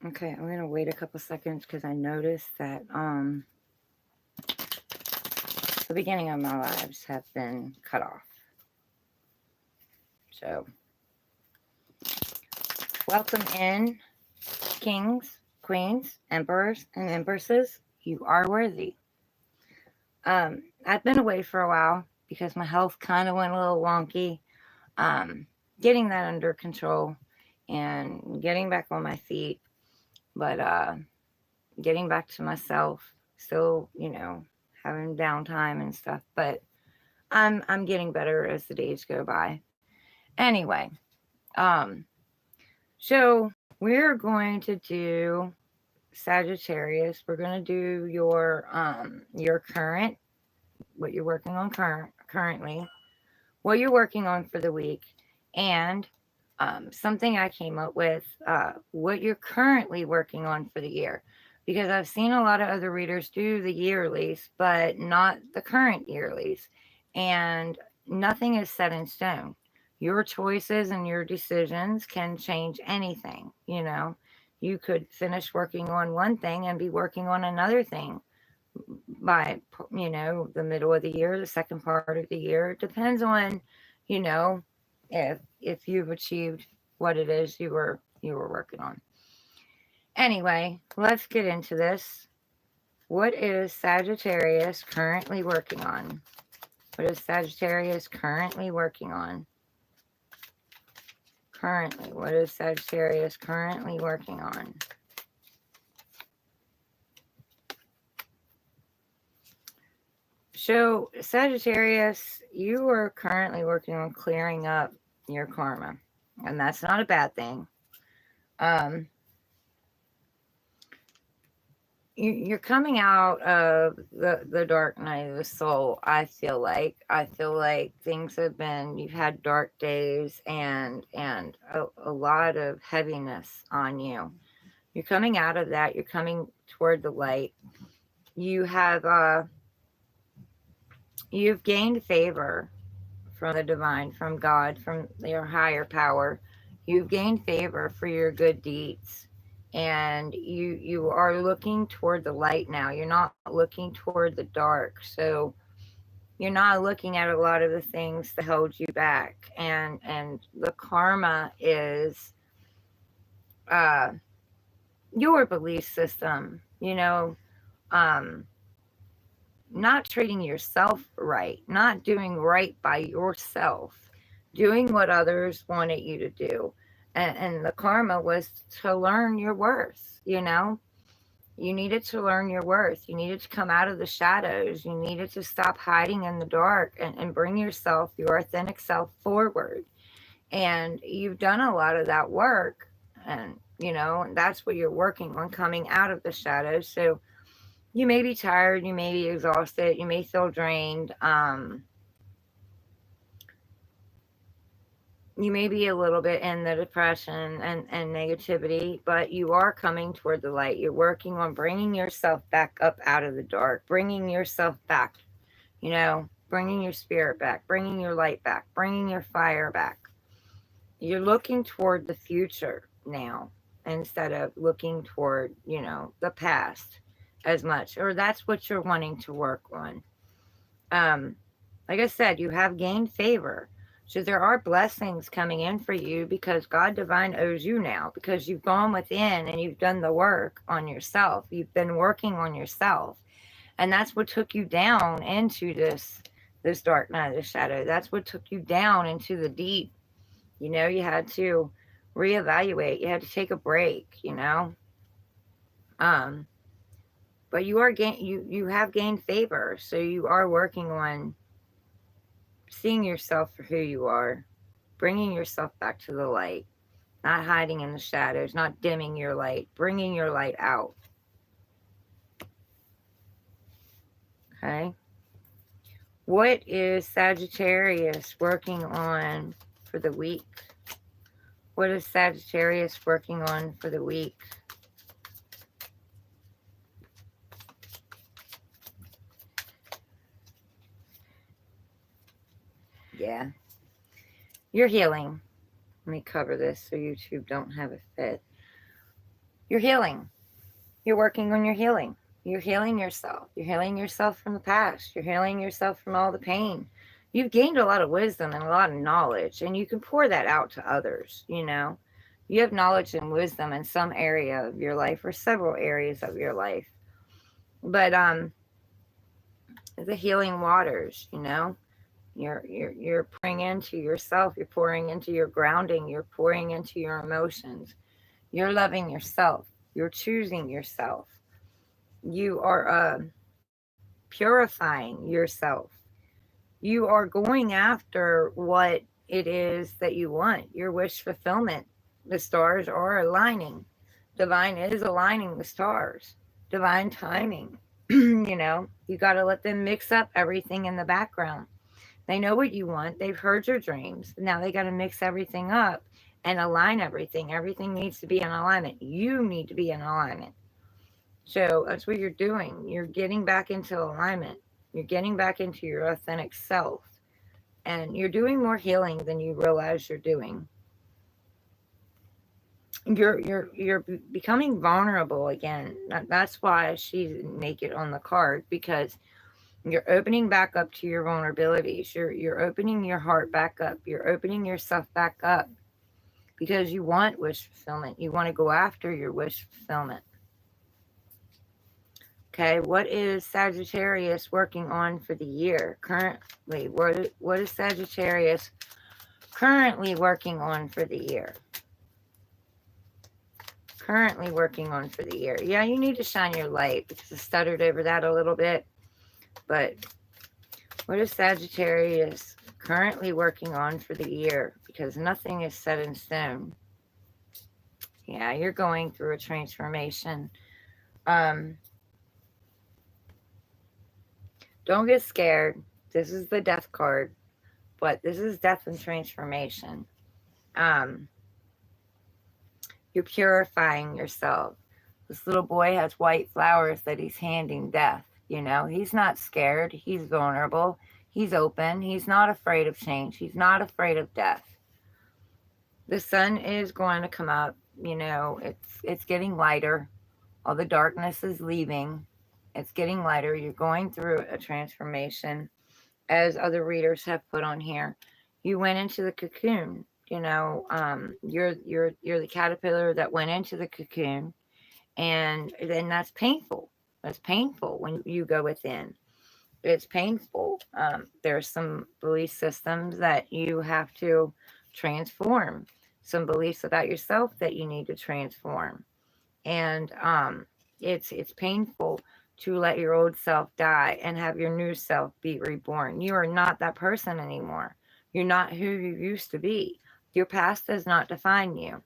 Okay, I'm going to wait a couple seconds because I noticed that the beginning of my lives have been cut off. So, welcome in, kings, queens, emperors, and empresses. You are worthy. I've been away for a while because my health kind of went a little wonky. Getting that under control and getting back on my feet, but getting back to myself. Still, having downtime and stuff, but I'm getting better as the days go by. Anyway, um, so we're going to do Sagittarius. We're going to do your current, what you're working on currently, what you're working on for the week, and something I came up with, what you're currently working on for the year. Because I've seen a lot of other readers do the yearlies, but not the current yearlies. And nothing is set in stone. Your choices and your decisions can change anything. You could finish working on one thing and be working on another thing by the middle of the year, the second part of the year. It depends on you know if you've achieved what it is you were working on. Anyway, let's get into this. What is Sagittarius currently working on? What is Sagittarius currently working on? Currently, what is Sagittarius currently working on? So, Sagittarius, you are currently working on clearing up your karma, and that's not a bad thing. Um, you're coming out of the dark night of the soul. I feel like things have been, you've had dark days and a lot of heaviness on you. You're coming out of that. You're coming toward the light. You've gained favor from the divine, from God, from your higher power. You've gained favor for your good deeds, and you are looking toward the light now. You're not looking toward the dark. So you're not looking at a lot of the things that hold you back, and the karma is uh your belief system, um not treating yourself right, not doing right by yourself, doing what others wanted you to do. And the karma was to learn your worth, You needed to learn your worth. You needed to come out of the shadows. You needed to stop hiding in the dark and bring yourself, your authentic self, forward. And you've done a lot of that work. And, that's what you're working on, coming out of the shadows. So, you may be tired, you may be exhausted, you may feel drained. You may be a little bit in the depression and negativity, but you are coming toward the light. You're working on bringing yourself back up out of the dark, bringing yourself back, bringing your spirit back, bringing your light back, bringing your fire back. You're looking toward the future now instead of looking toward, the past as much, or that's what you're wanting to work on. Like I said, you have gained favor. So there are blessings coming in for you because God divine owes you now, because you've gone within and you've done the work on yourself. You've been working on yourself. And that's what took you down into this dark night of the shadow. That's what took you down into the deep. You had to reevaluate. You had to take a break, But you have gained favor. So you are working on seeing yourself for who you are, bringing yourself back to the light, not hiding in the shadows, not dimming your light, bringing your light out. Okay. What is Sagittarius working on for the week? What is Sagittarius working on for the week? Yeah. You're healing. Let me cover this so YouTube don't have a fit. You're healing. You're working on your healing. You're healing yourself. You're healing yourself from the past. You're healing yourself from all the pain. You've gained a lot of wisdom and a lot of knowledge, and you can pour that out to others, you know. You have knowledge and wisdom in some area of your life or several areas of your life. But the healing waters, you know, you're pouring into yourself, you're pouring into your grounding, you're pouring into your emotions. You're loving yourself. You're choosing yourself. You are purifying yourself. You are going after what it is that you want, your wish fulfillment. The stars are aligning. Divine is aligning the stars. Divine timing. You know, you got to let them mix up everything in the background. They know what you want. They've heard your dreams. Now they got to mix everything up and align everything. Everything needs to be in alignment. You need to be in alignment. So that's what you're doing. You're getting back into alignment. You're getting back into your authentic self. And you're doing more healing than you realize you're doing. You're becoming vulnerable again. That's why she's naked on the card, because you're opening back up to your vulnerabilities. You're opening your heart back up. You're opening yourself back up because you want wish fulfillment. You want to go after your wish fulfillment. Okay, what is Sagittarius working on for the year currently? What is Sagittarius currently working on for the year? Currently working on for the year. Yeah, you need to shine your light because I stuttered over that a little bit. But what is Sagittarius currently working on for the year? Because nothing is set in stone. Yeah, you're going through a transformation. Don't get scared. This is the death card, but this is death and transformation. Um, you're purifying yourself. This little boy has white flowers that he's handing death. You know, he's not scared. He's vulnerable. He's open. He's not afraid of change. He's not afraid of death. The sun is going to come up. You know, it's getting lighter. All the darkness is leaving. It's getting lighter. You're going through a transformation, as other readers have put on here. You went into the cocoon. You know, you're the caterpillar that went into the cocoon, and then that's painful. That's painful when you go within. It's painful. There's some belief systems that you have to transform. Some beliefs about yourself that you need to transform, and it's painful to let your old self die and have your new self be reborn. You are not that person anymore. You're not who you used to be. Your past does not define you.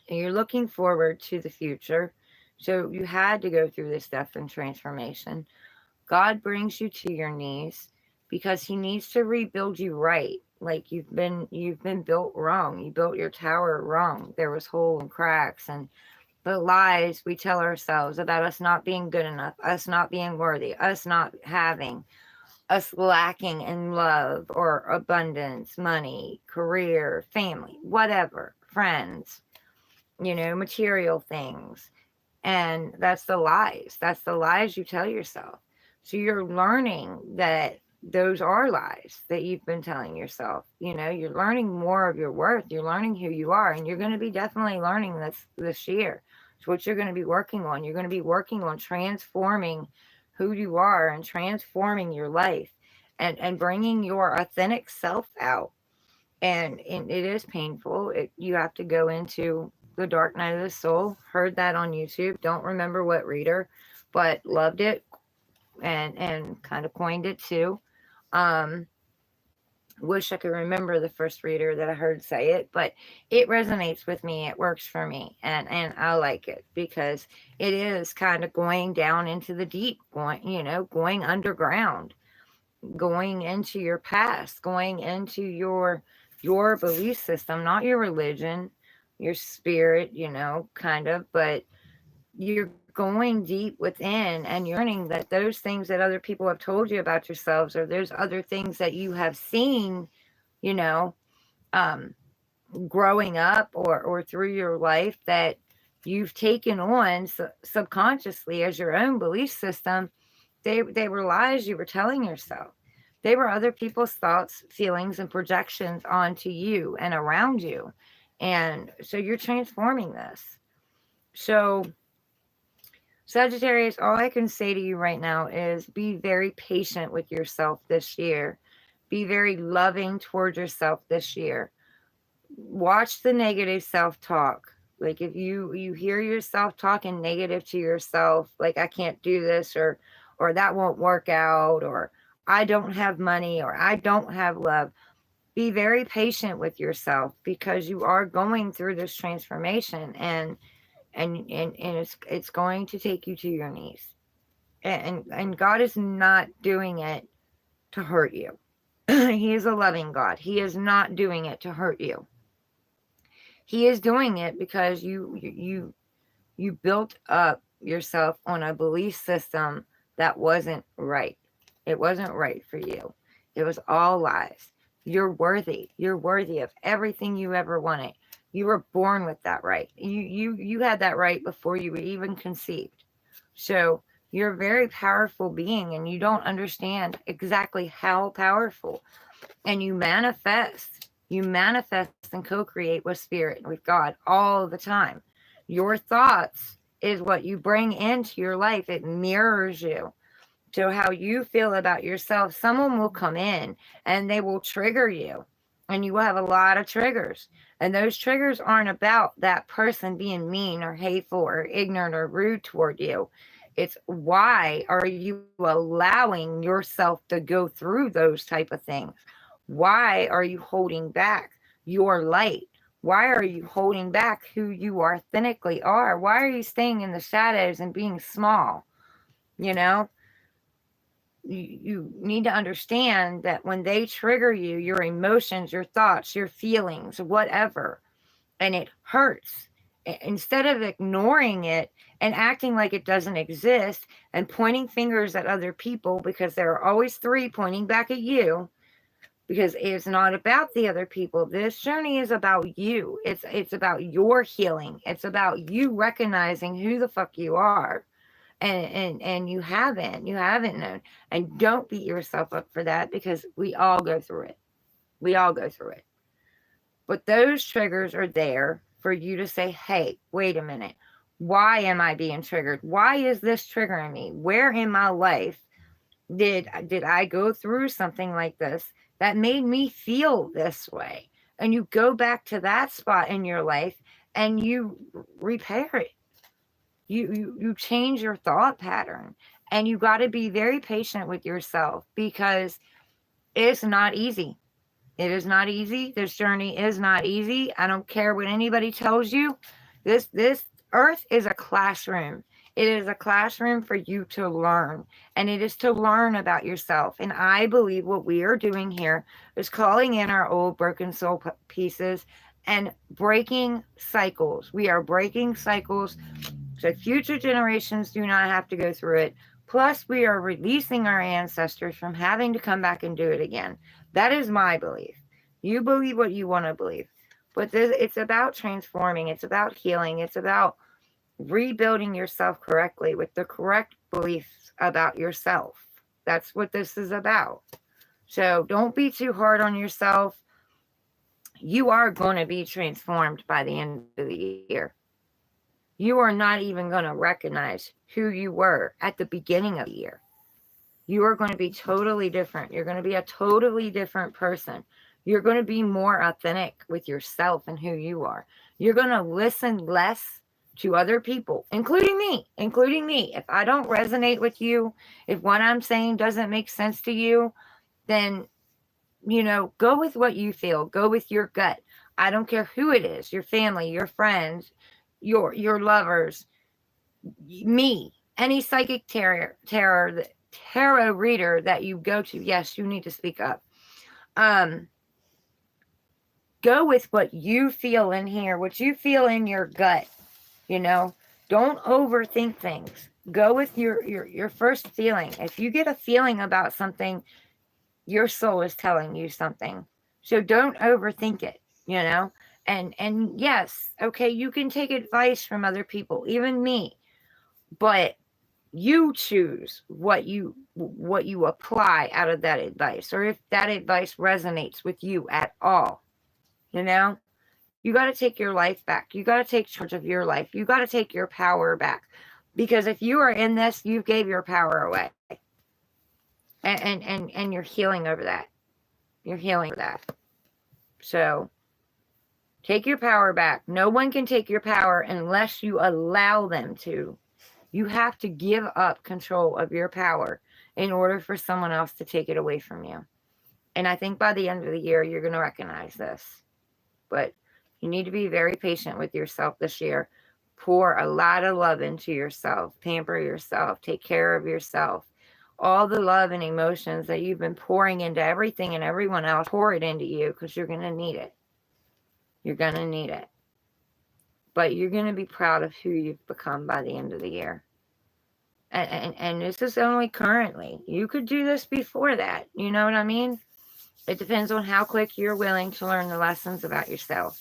And you're looking forward to the future. So you had to go through this death and transformation. God brings you to your knees because he needs to rebuild you right. Like you've been built wrong. You built your tower wrong. There was holes and cracks and the lies we tell ourselves about us not being good enough, us not being worthy, us not having, us lacking in love or abundance, money, career, family, whatever, friends, you know, material things. And that's the lies. That's the lies you tell yourself. So you're learning that those are lies that you've been telling yourself. You know, you're learning more of your worth. You're learning who you are. And you're going to be definitely learning this year. It's what you're going to be working on. You're going to be working on transforming who you are and transforming your life and bringing your authentic self out. And it is painful. You have to go into the dark night of the soul. Heard that on YouTube. Don't remember what reader, but loved it and kind of coined it too. Wish I could remember the first reader that I heard say it, but it resonates with me. It works for me, and I like it because it is kind of going down into the deep, going underground, going into your past, going into your belief system, not your religion, your spirit, kind of, but you're going deep within and you're learning that those things that other people have told you about yourselves or those other things that you have seen, you know, um, growing up or through your life that you've taken on subconsciously as your own belief system. They were lies you were telling yourself. They were other people's thoughts, feelings, and projections onto you and around you. And so you're transforming this. So, Sagittarius, all I can say to you right now is be very patient with yourself this year. Be very loving towards yourself this year. Watch the negative self-talk. Like if you hear yourself talking negative to yourself, like I can't do this, or that won't work out, or I don't have money, or I don't have love, be very patient with yourself, because you are going through this transformation, and it's going to take you to your knees. And God is not doing it to hurt you. He is a loving God. He is not doing it to hurt you. He is doing it because you built up yourself on a belief system that wasn't right. It wasn't right for you. It was all lies. You're worthy. You're worthy of everything you ever wanted. You were born with that right. You had that right before you were even conceived. So you're a very powerful being, and you don't understand exactly how powerful. And you manifest. You manifest and co-create with spirit, with God all the time. Your thoughts is what you bring into your life. It mirrors you. So how you feel about yourself, someone will come in and they will trigger you. And you will have a lot of triggers. And those triggers aren't about that person being mean or hateful or ignorant or rude toward you. It's why are you allowing yourself to go through those type of things? Why are you holding back your light? Why are you holding back who you authentically are? Why are you staying in the shadows and being small? You know, you need to understand that when they trigger you, your emotions, your thoughts, your feelings, whatever, and it hurts, instead of ignoring it and acting like it doesn't exist and pointing fingers at other people, because there are always three pointing back at you, because it's not about the other people. This journey is about you. It's about your healing. It's about you recognizing who the fuck you are. And you haven't known. And don't beat yourself up for that, because we all go through it. We all go through it. But those triggers are there for you to say, hey, wait a minute. Why am I being triggered? Why is this triggering me? Where in my life did I go through something like this that made me feel this way? And you go back to that spot in your life and you repair it. You change your thought pattern, and you got to be very patient with yourself, because it's not easy. It is not easy. This journey is not easy. I don't care what anybody tells you. This earth is a classroom. It is a classroom for you to learn, and it is to learn about yourself. And I believe what we are doing here is calling in our old broken soul pieces and breaking cycles. We are breaking cycles so future generations do not have to go through it. Plus, we are releasing our ancestors from having to come back and do it again. That is my belief. You believe what you want to believe. But it's about transforming. It's about healing. It's about rebuilding yourself correctly with the correct beliefs about yourself. That's what this is about. So don't be too hard on yourself. You are going to be transformed by the end of the year. You are not even going to recognize who you were at the beginning of the year. You are going to be totally different. You're going to be a totally different person. You're going to be more authentic with yourself and who you are. You're going to listen less to other people, including me. If I don't resonate with you, if what I'm saying doesn't make sense to you, then, go with what you feel. Go with your gut. I don't care who it is, your family, your friends, your lovers, me, any psychic tarot reader that you go to. Yes, you need to speak up. Go with what you feel in here, what you feel in your gut. Don't overthink things. Go with your first feeling. If you get a feeling about something, your soul is telling you something. So don't overthink it, And yes, okay, you can take advice from other people, even me, but you choose what you apply out of that advice, or if that advice resonates with you at all. You know, you got to take your life back. You got to take charge of your life. You got to take your power back, because if you are in this, you gave your power away, and you're healing over that. You're healing over that. So take your power back. No one can take your power unless you allow them to. You have to give up control of your power in order for someone else to take it away from you. And I think by the end of the year, you're going to recognize this. But you need to be very patient with yourself this year. Pour a lot of love into yourself. Pamper yourself. Take care of yourself. All the love and emotions that you've been pouring into everything and everyone else, pour it into you, because you're going to need it. You're going to need it. But you're going to be proud of who you've become by the end of the year. And this is only currently. You could do this before that. You know what I mean? It depends on how quick you're willing to learn the lessons about yourself.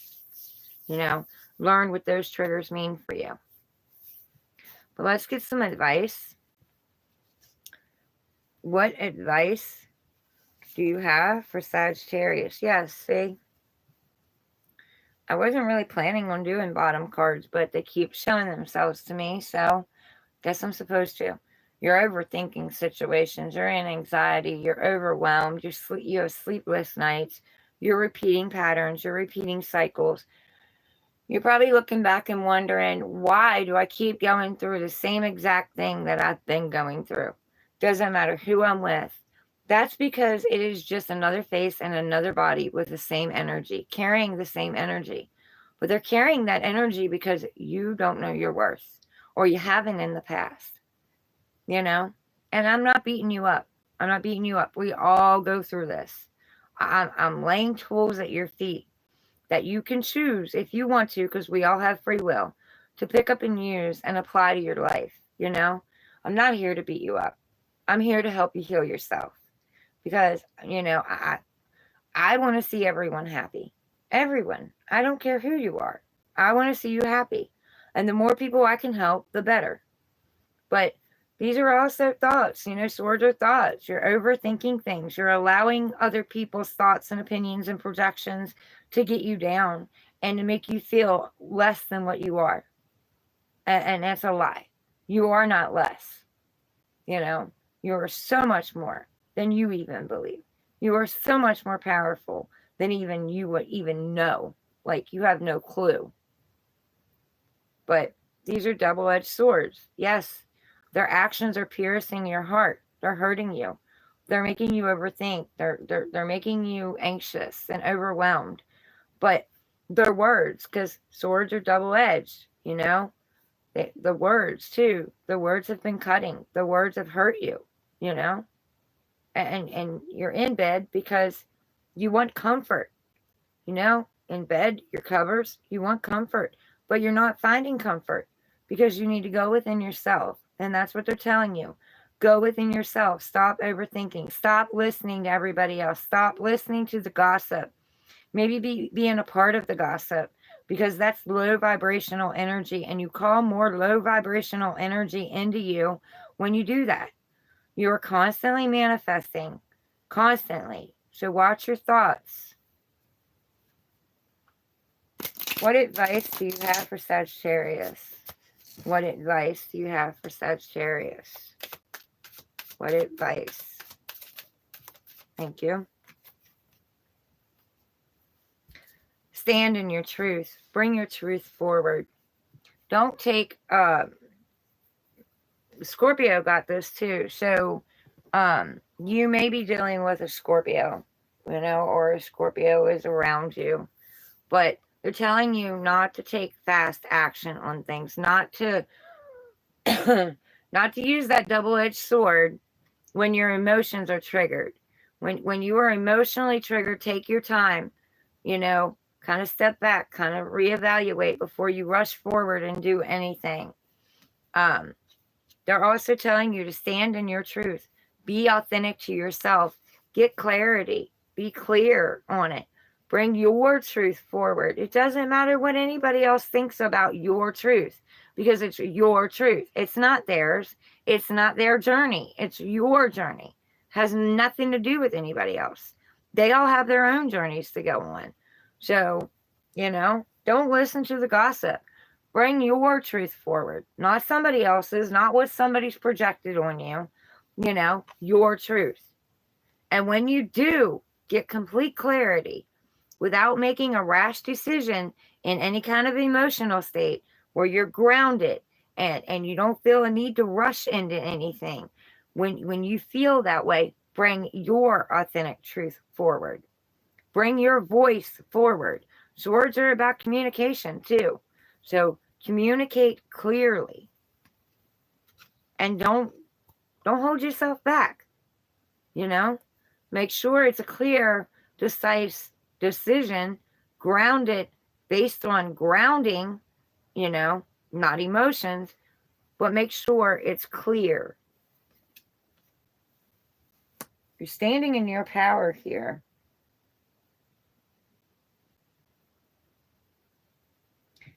You know, learn what those triggers mean for you. But let's get some advice. What advice do you have for Sagittarius? Yes, see? I wasn't really planning on doing bottom cards, but they keep showing themselves to me, so guess I'm supposed to. You're overthinking situations. You're in anxiety. You're overwhelmed. You have sleepless nights. You're repeating patterns. You're repeating cycles. You're probably looking back and wondering, why do I keep going through the same exact thing that I've been going through? Doesn't matter who I'm with. That's because it is just another face and another body with the same energy, carrying the same energy. But they're carrying that energy because you don't know your worth, or you haven't in the past, you know? And I'm not beating you up. I'm not beating you up. We all go through this. I'm laying tools at your feet that you can choose, if you want to, because we all have free will, to pick up and use and apply to your life, you know? I'm not here to beat you up. I'm here to help you heal yourself. Because, you know, I want to see everyone happy. Everyone. I don't care who you are. I want to see you happy. And the more people I can help, the better. But these are also thoughts. You know, swords are thoughts. You're overthinking things. You're allowing other people's thoughts and opinions and projections to get you down and to make you feel less than what you are. And that's a lie. You are not less. You know, you are so much more than you even believe. You are so much more powerful than even you would even know. Like, you have no clue. But these are double-edged swords. Yes, their actions are piercing your heart. They're hurting you. They're making you overthink. They're making you anxious and overwhelmed. But their words, because swords are double-edged, you know? The words, too. The words have been cutting. The words have hurt you, you know? And you're in bed because you want comfort, you know? In bed, your covers, you want comfort. But you're not finding comfort because you need to go within yourself. And that's what they're telling you. Go within yourself. Stop overthinking. Stop listening to everybody else. Stop listening to the gossip. Maybe being a part of the gossip, because that's low vibrational energy, and you call more low vibrational energy into you when you do that. You are constantly manifesting. Constantly. So watch your thoughts. What advice do you have for Sagittarius? What advice do you have for Sagittarius? What advice? Thank you. Stand in your truth. Bring your truth forward. Don't take... Scorpio got this too. So you may be dealing with a Scorpio, you know, or a Scorpio is around you. But they're telling you not to take fast action on things, not to not to use that double-edged sword when your emotions are triggered. When you are emotionally triggered, take your time, you know, kind of step back, kind of reevaluate before you rush forward and do anything. They're also telling you to stand in your truth. Be authentic to yourself. Get clarity. Be clear on it. Bring your truth forward. It doesn't matter what anybody else thinks about your truth, because it's your truth. It's not theirs. It's not their journey. It's your journey. Has nothing to do with anybody else. They all have their own journeys to go on. So, don't listen to the gossip. Bring your truth forward, not somebody else's, not what somebody's projected on you, your truth. And when you do get complete clarity, without making a rash decision in any kind of emotional state, where you're grounded and you don't feel a need to rush into anything, when you feel that way, bring your authentic truth forward. Bring your voice forward. Swords are about communication too. So communicate clearly. And don't hold yourself back. Make sure it's a clear, decisive decision, grounded, based on grounding, not emotions, but make sure it's clear. You're standing in your power here.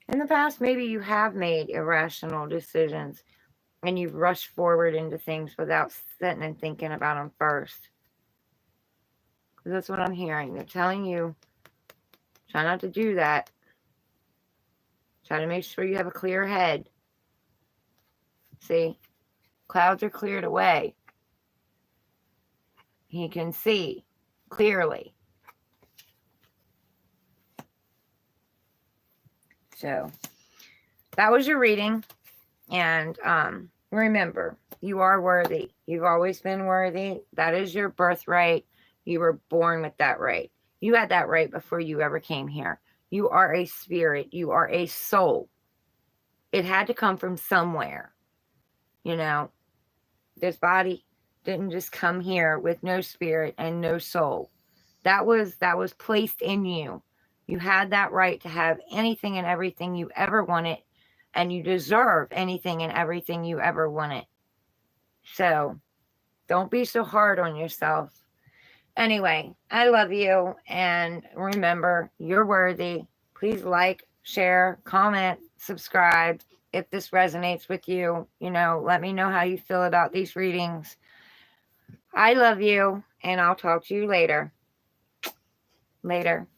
In the past, maybe you have made irrational decisions and you've rushed forward into things without sitting and thinking about them first. That's what I'm hearing. They're telling you, try not to do that. Try to make sure you have a clear head. See, clouds are cleared away. He can see clearly. So, that was your reading. And remember, you are worthy. You've always been worthy. That is your birthright. You were born with that right. You had that right before you ever came here. You are a spirit. You are a soul. It had to come from somewhere. This body didn't just come here with no spirit and no soul. That was placed in you. You had that right to have anything and everything you ever wanted, and you deserve anything and everything you ever wanted. So don't be so hard on yourself. Anyway, I love you, and remember, you're worthy. Please like, share, comment, subscribe if this resonates with you. Let me know how you feel about these readings. I love you, and I'll talk to you later. Later.